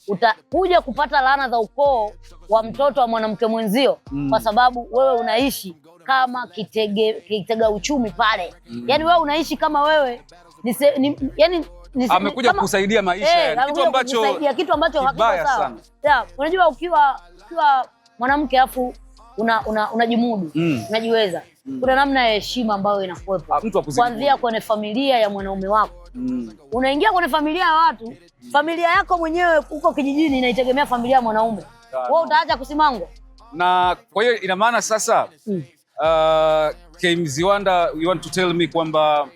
Utakuja kupata laana za ukoo wa mtoto wa mwanamke mwenzio kwa sababu wewe unaishi kama kitega uchumi pale. Yaani wewe unaishi kama wewe amekuja kusaidia maisha kitu ambacho hakiko sawa. Unajua ukiwa mwanamke afu unajimudu, unajiweza. Kuna namna ya heshima ambayo inakuwepo. Kuanzia kwenye familia ya mwanaume wako. Unaingia kwenye familia ya watu, familia yako mwenyewe huko kijijini inaitegemea familia ya mwanaume. Wewe utaacha kusimangwa. Na kwa hiyo ina maana sasa Mziwanda, you want to tell me kwamba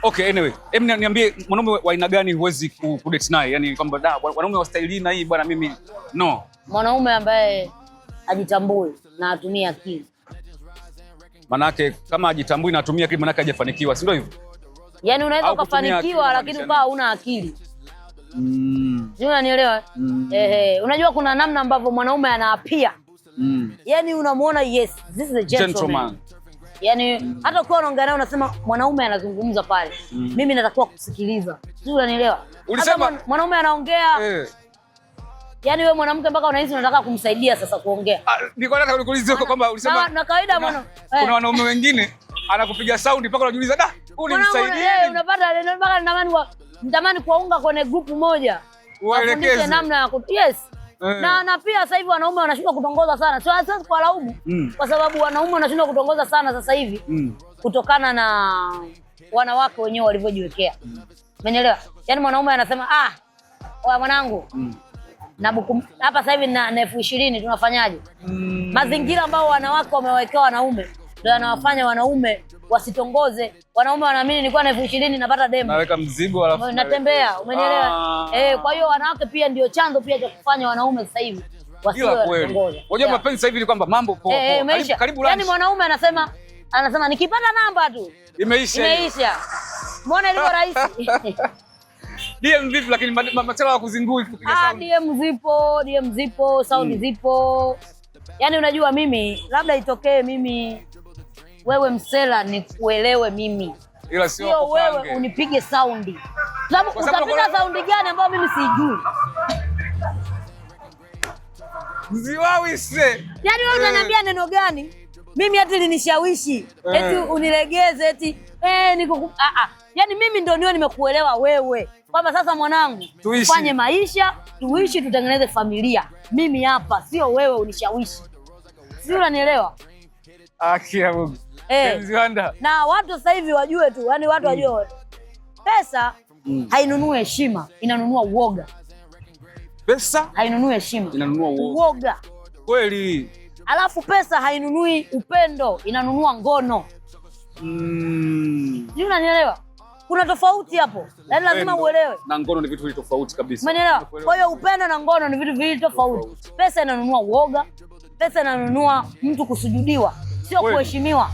okay, anyway, niambie mwanaume wa aina gani huwezi kudate naye? Yaani kwamba wanaume wa staili na hii bwana mimi no. Mwanaume ambaye ajitambui na atumie akili. Manake kama ajitambui na atumie akili manake hajafanikiwa, si ndio hivyo? Yaani unaweza kufanikiwa lakini ukawa huna akili. Sio, unanielewa? Unajua kuna namna ambavyo mwanaume anaapia. Yaani unamuona yes, this is a gentleman. Yaani hata ukiwa unaongea naye unasema mwanaume anazungumza pale. Mimi natakiwa kusikiliza. Sio, unanielewa? Ulisema mwanaume anaongea. Yaani wewe mwanamke mpaka unahisi unataka kumsaidia sasa kuongea. Niko nataka nikuulize kwamba ulisema na kawaida kuna wanaume wengine anakupiga saundi mpaka unajiuliza unisaidie. Unapata mpaka natamani kuwaunga kwenye grupu moja. Wafundishe namna ya yes. Na pia sasa hivi wanaume wanashindwa kutongoza sana. Sio kwa laumu. Kwa sababu wanaume wanashindwa kutongoza sana sasa hivi kutokana na wanawake wenyewe walivyojiwekea. Umeelewa? Yaani mwanaume anasema oya mwanangu. Na buku hapa sasa hivi na 20,000 tunafanyaje? Mazingira ambao wanawake wamewekea wanaume ndio yanawafanya wanaume wasitongoze. Wanaume wanaamini nilikuwa na 20,000 napata demo. Naweka mzigo alafu natembea, umenielewa? Kwa hiyo wanawake pia ndio chanzo pia cha kufanya wanaume sasa hivi wasitongoza. Unajua mapenzi sasa hivi ni kwamba mambo poa. Karibu lunch. Yaani mwanaume anasema nikipata namba tu. Imeisha. Mbona ilivyo rahisi? DM vipi lakini masuala ya kuzingui kupiga sound. DM zipo, sound zipo. Yaani unajua mimi labda itokee mimi wewe msela nikuelewe mimi. Ila sio wewe unipige saundi. Sababu utapiga saundi gani ambayo mimi sijui? Mziwawise. Yaani wewe unaniambia neno gani? Mimi hata linishawishi eti unilegeze eti niko yaani mimi ndio niwe nimekuelewa wewe. Kwamba sasa mwanangu tufanye maisha, tuishi, tutengeneze familia. Mimi hapa sio wewe unishawishi. Sio unanielewa? Akia Mungu. Na watu sasa hivi wajue tu, yani watu wajue pesa hainunui heshima, inanunua uoga. Pesa hainunui heshima, inanunua uoga. Kweli. Alafu pesa hainunui upendo, inanunua ngono. Sio unanielewa? Kuna tofauti hapo. Yaani lazima uelewe. Na ngono ni vitu viwili tofauti kabisa. Umeelewa? Kwa hiyo upendo na ngono ni vitu viwili tofauti. Pesa inanunua uoga, pesa inanunua mtu kusujudiwa, sio kuheshimiwa.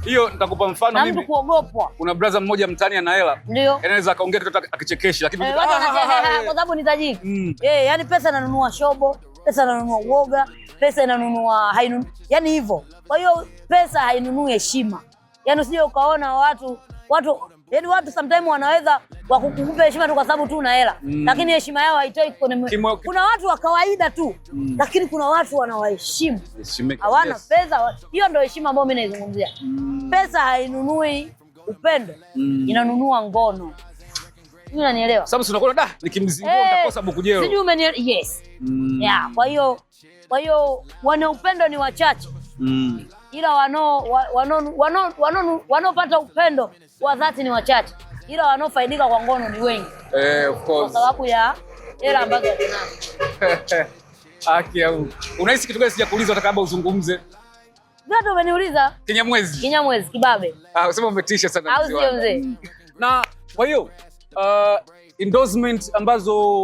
Hiyo nitakupa mfano mimi. Na mtu kuogopwa. Kuna brother mmoja mtaani ana hela. Ndio. Anaweza akaongea kitu akichekesha lakini kwa sababu ni tajiri. Yani pesa inanunua shobo, pesa inanunua uoga, pesa inanunua yani hivyo. Kwa hiyo pesa hainunui heshima. Yani usije ukaona watu yani watu sometimes wanaweza wakukupa heshima tu kwa sababu tu una hela. Lakini heshima yao haitoi kuna watu wa kawaida tu. Lakini kuna watu wanawaheshimu. Hawana pesa. Hiyo ndio heshima ambayo mimi naizungumzia. Pesa hainunui upendo. Inanunua ngono. Mimi unanielewa? Sababu tunakuona nikimzingoa utakosa bukujero. Sijui umenielewa? Yes. Yeah, kwa hiyo wana upendo ni wachache. Ila wanaopata upendo wa dhati ni wachache. Ila wanaofaidika kwa ngono ni wengi. Of course. Kwa sababu ya hela ambazo wanazo. Akia Mungu. Unahisi kitu gani sijakuuliza utakaba uzungumze? Ndio umeniuliza. Kinyamwezi kibabe. Usema umetisha sana. Au sio mzee? Na kwa hiyo endorsement ambazo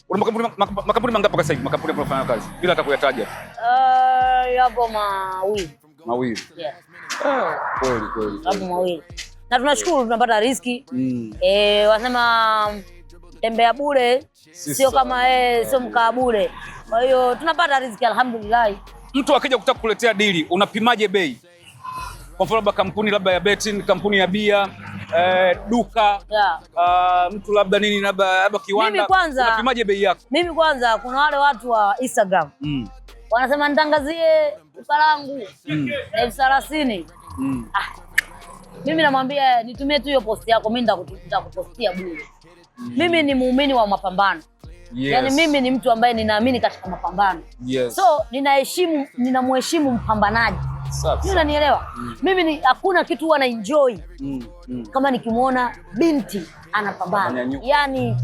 una makampuni mangapi kwa sasa hivi? Makampuni yanayofanya kazi bila hata kuyataja. Yapo mawili. Yeah. Kweli. Yapo mawili. Na tunashukuru tunapata riziki. Wasema tembea bure sio kama sio mkaa bure. Kwa hiyo tunapata riziki alhamdulillah. Mtu akija kutaka kukuletea dili, unapimaje bei? Kwa mfano kampuni labda ya betting, kampuni ya bia, duka, mtu labda nini labda kiwanda, unapimaje bei yako? Mimi kwanza kuna wale watu wa Instagram. Wanasema nitangazie duka langu 30,000. Mimi namwambia nitumie tu hiyo post yako, mimi nitakupostia bure. Mimi ni muumini wa mapambano. Yaani mimi ni mtu ambaye ninaamini katika mapambano. So ninamheshimu mpambanaji. Mimi unanielewa? Mimi hakuna kitu huwa na enjoy kama nikimwona binti anapambana. Yaani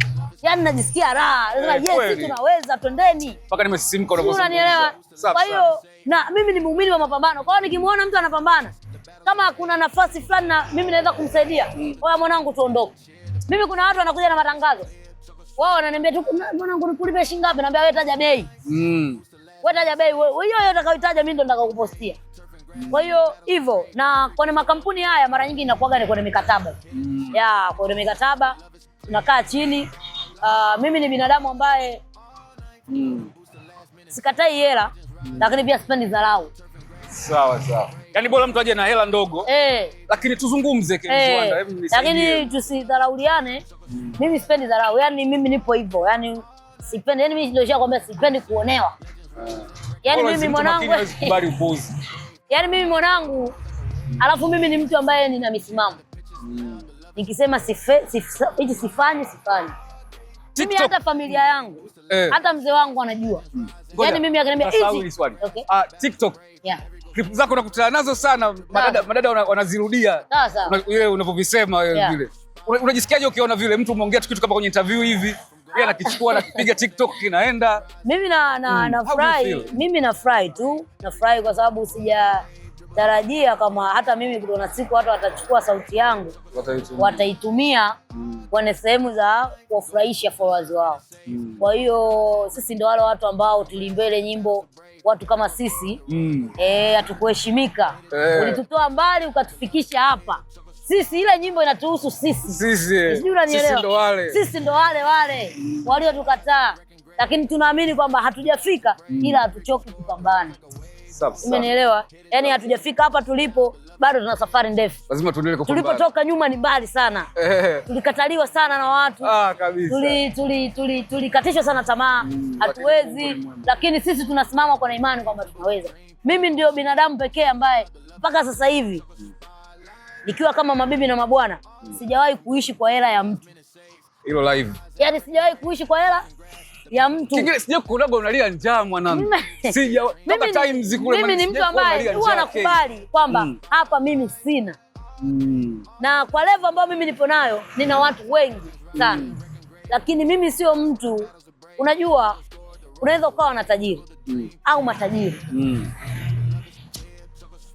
najisikia raha. Yes, tunaweza, twendeni. Mpaka nimesisimka unavyosema. Unanielewa? Kwa hiyo na mimi ni muumini wa mapambano. Kwa hiyo nikimwona mtu anapambana, kama kuna nafasi fulani na mimi naweza kumsaidia, oya mwanangu tuondoke. Mimi kuna watu wanakuja na matangazo. Wao wananiambia tu mwanangu nikulipe shilingi ngapi? Naambia wewe taja bei. Wewe taja bei. Wewe hiyo utakayotaja mimi ndo nitakakupostia. Kwa hiyo hivyo na kwenye makampuni haya mara nyingi inakuwaga ni kwenye mikataba. Kwenye mikataba tunakaa chini. Mimi ni binadamu ambaye sikatai hela lakini pia sipendi dharau. Sawa. Yaani bora mtu aje na hela ndogo. Lakini tuzungumze kiwanda, hebu nisaidie. Lakini tusidharauliane. Mimi sipendi dharau. Yaani mimi nipo hivyo. Yaani sipendi, yaani mimi ndio nishakwambia sipendi kuonewa. Yaani mimi mwanangu kubali upuzi. Yaani mimi mwanangu alafu mimi ni mtu ambaye nina misimamo. Nikisema sifanyi. Mimi hata familia yangu, hata mzee wangu anajua. Yaani mimi akaniambia hizi. TikTok. Clip zako nakutana nazo sana, madada wanazirudia. Ile unavyovisema wewe vile. Unajisikiaje ukiona vile mtu umeongea kitu kama kwenye interview hivi? Yeye anakichukua na kupiga TikTok kinaenda. Mimi nafurahi. Mimi nafurahi tu. Nafurahi kwa sababu sijatarajia kama hata mimi kuna siku watu watachukua sauti yangu wataitumia kwenye sehemu za kuwafurahisha followers wao. Kwa hiyo sisi ndio wale watu ambao tulimbele nyimbo watu kama sisi hatukuheshimika. Ulitutoa mbali ukatufikisha hapa. Sisi ile nyimbo inatuhusu sisi. Sisi ndo wale walio tukataa. Lakini tunaamini kwamba hatujafika ila hatuchoki kupambana. Umenielewa? Yani hatujafika hapa tulipo, bado tuna safari ndefu. Lazima tuendelee kupambana. Tulipotoka nyuma ni mbali sana. Tulikataliwa sana na watu. Kabisa. Tulikatishwa sana tamaa. Hatuwezi, lakini sisi tunasimama kwa imani kwamba tunaweza. Mimi ndio binadamu pekee ambaye mpaka sasa hivi nikiwa kama mabibi na mabwana, sijawahi kuishi kwa hela ya mtu. Hilo live. Yani sijawahi kuishi kwa hela ya mtu. Kingine sija kuonaga unalia njaa mwanangu. Sija toka times kule. Mimi ni mtu ambaye huwa nakubali kwamba hapa mimi sina. Na kwa level ambayo mimi nipo nayo, nina watu wengi sana. Lakini mimi sio mtu, unajua, unaweza ukawa na tajiri au matajiri.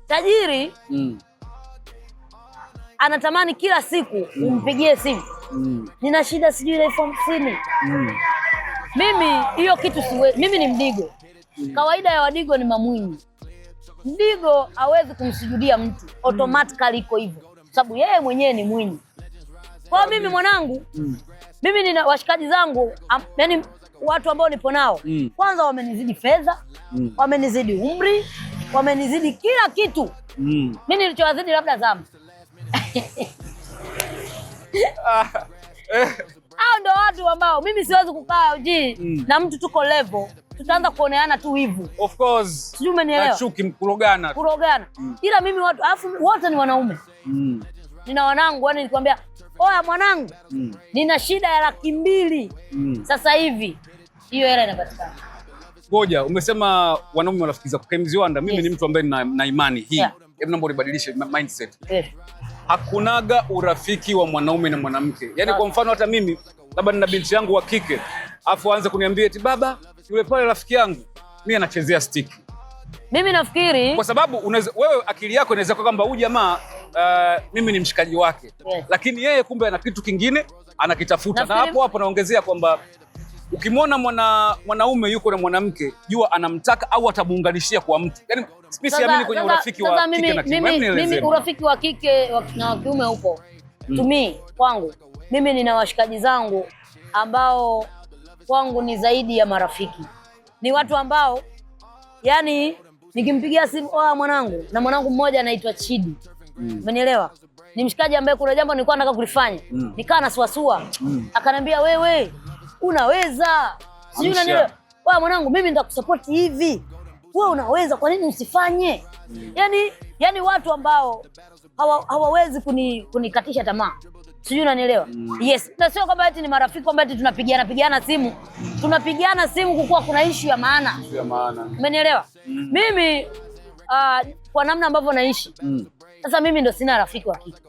Tajiri anatamani kila siku umpigie simu. Nina shida sijui ile 50. Mimi hiyo kitu siwezi. Mimi ni Mdigo. Kawaida ya Wadigo ni mamwinyi. Mdigo hawezi kumsujudia mtu. Automatically iko hivyo. Sababu yeye mwenyewe ni mwinyi. Kwa mimi mwanangu, mimi nina washikaji zangu, yani watu ambao nipo nao. Kwanza wamenizidi fedha, wamenizidi umri, wamenizidi kila kitu. Mimi nilichowazidi labda zamu. Hao ndio watu ambao mimi siwezi kukaa na mtu tuko level, tutaanza kuoneana tu hivyo. Of course. Sijui umenielewa? Na chuki kurogana. Ila mimi watu afu wote ni wanaume. Nina wanangu, yani nikwambia, "Oya mwanangu, nina shida ya 200,000." Sasa hivi hiyo hela inapatikana. Ngoja, umesema wanaume wanafikiza kwa Mziwanda. Mimi ni mtu ambaye na imani hii. Hebu naomba ubadilishe mindset. Hakunaga urafiki wa mwanaume na mwanamke. Yaani kwa mfano hata mimi labda nina binti yangu wa kike, afu aanze kuniambia eti baba, yule pale rafiki yangu, mimi anachezea stick. Mimi nafikiri kwa sababu wewe akili yako inaweza kuwa kwamba huyu jamaa mimi ni mshikaji wake. Lakini yeye kumbe ana kitu kingine anakitafuta. Na hapo naongezea kwamba ukimwona mwanaume yuko na mwanamke, jua anamtaka au atamuunganishia kwa mtu. Yaani mimi siamini kwenye urafiki wa kike na kiume. Mimi urafiki wa kike na wa kiume upo. To me, kwangu, mimi nina washikaji zangu ambao kwangu ni zaidi ya marafiki. Ni watu ambao yani nikimpigia simu, mwanangu, na mwanangu mmoja anaitwa Chidi. Umenielewa? Ni mshikaji ambaye kuna jambo nilikuwa nataka kulifanya. Nikaa na suasua. Akaniambia, "Wewe unaweza." Sijui unanielewa? Mwanangu, mimi nitakusupport hivi. Wewe unaweza, kwa nini usifanye? Yani watu ambao hawawezi kunikatisha tamaa. Sijui unanielewa? Yes. Na sio kwamba eti ni marafiki kwamba eti tunapigiana simu. Tunapigiana simu kukuwa kuna issue ya maana. Umenielewa? Mimi kwa namna ambavyo naishi. Sasa mimi ndo sina rafiki wa kike.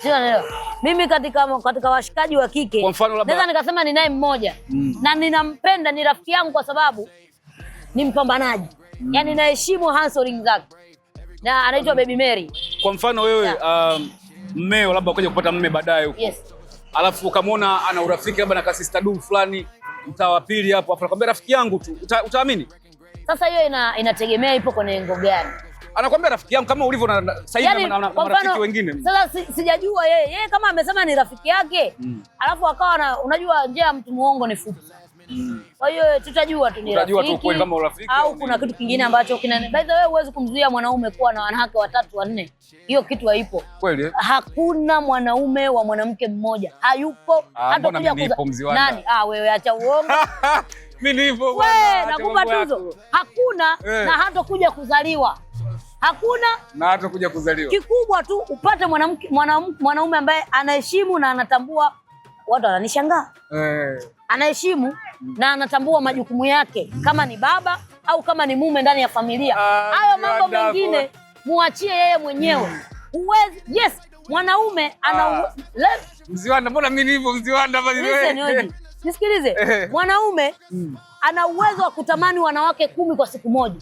Sio unaelewa? Mimi katika washikaji wa kike, naweza nikasema ni naye mmoja. Na ninampenda, ni rafiki yangu kwa sababu ni mpambanaji. Yaani naheshimu hustling zake. Na anaitwa Baby Mary. Kwa mfano wewe mmeo labda ukaje kupata mme baadaye huko. Alafu ukamwona ana urafiki labda na kasista du fulani mtaa wa pili hapo, afu anakuambia rafiki yangu tu. Utaamini? Sasa hiyo inategemea ipo kwenye lengo gani. Anakuambia rafiki yangu kama ulivyo na sasa hivi na marafiki wengine. Sasa sijajua yeye kama amesema ni rafiki yake, alafu akawa unajua njia ya mtu muongo ni fupi. Kwa hiyo tutajua tu ni rafiki. Tutajua tu kweli kama urafiki au kuna kitu kingine ambacho by the way huwezi kumzuia mwanaume kuwa na wanawake 3 4. Hiyo kitu haipo. Kweli? Hakuna mwanaume wa mwanamke mmoja. Hayupo. Hata kuja nani? Wewe acha uongo. Mimi nipo bwana. Nakupa tuzo. Hakuna na hata kuja kuzaliwa. Hakuna na hata kuja kuzaliwa. Kikubwa tu upate mwanaume ambaye anaheshimu na anatambua. Watu wananishangaa. Anaheshimu na anatambua majukumu yake kama ni baba au kama ni mume ndani ya familia. Hayo mambo mengine muachie yeye mwenyewe. Huwezi. Yes, mwanaume ana Mziwanda, mbona mimi hivyo Mziwanda bali wewe? Nisikilize. Mwanaume ana uwezo wa kutamani wanawake 10 kwa siku moja.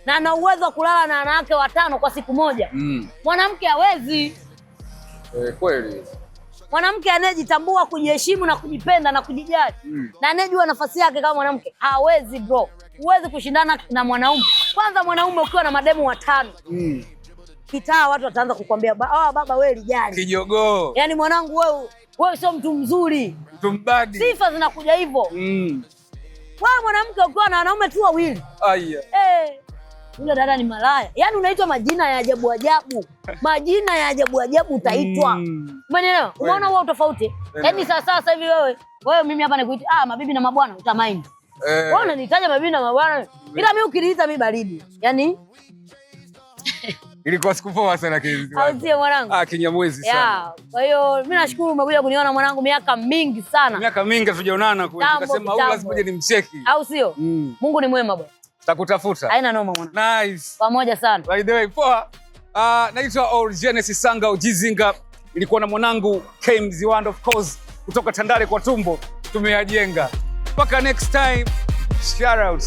Na ana uwezo wa kulala na wanawake 5 kwa siku moja. Mwanamke hawezi. Kweli. Mwanamke anayejitambua, kujiheshimu na kujipenda na kujijali na anayejua nafasi yake kama mwanamke hawezi bro. Huwezi kushindana na mwanaume. Kwanza mwanaume ukiwa na mademu 5. Kitaa watu wataanza kukwambia baba wewe lijali. Kijogoo. Yaani mwanangu wewe sio mtu mzuri. Mtu mbadi. Sifa zinakuja hivyo. Wewe mwanamke ukiwa na wanaume tu wawili. Aya. Yule dada ni malaya. Yaani unaitwa majina ya ajabu ajabu. Majina ya ajabu ajabu utaitwa. Umeelewa? Umeona huo tofauti? Yaani sasa hivi wewe mimi hapa nikuita mabibi na mabwana utamind. Wewe unanitaja mabibi na mabwana. Ila mimi ukiniita mimi baridi. Yaani ilikuwa siku poa sana kizi. Au sio mwanangu? Kinyamwezi sana. Kwa hiyo mimi nashukuru umekuja kuniona mwanangu miaka mingi sana. Miaka mingi hatujaonana kwetu. Tukasema huyu lazima uje nimcheki. Au sio? Mungu ni mwema bwana. Tutakutafuta. Haina noma mwana. Nice. Pamoja sana. By the way, poa. Naitwa Orgenesis Sanga Ujizinga. Ilikuwa na mwanangu K Mziwanda of course kutoka Tandale kwa tumbo. Tumeyajenga. Mpaka next time. Shout out.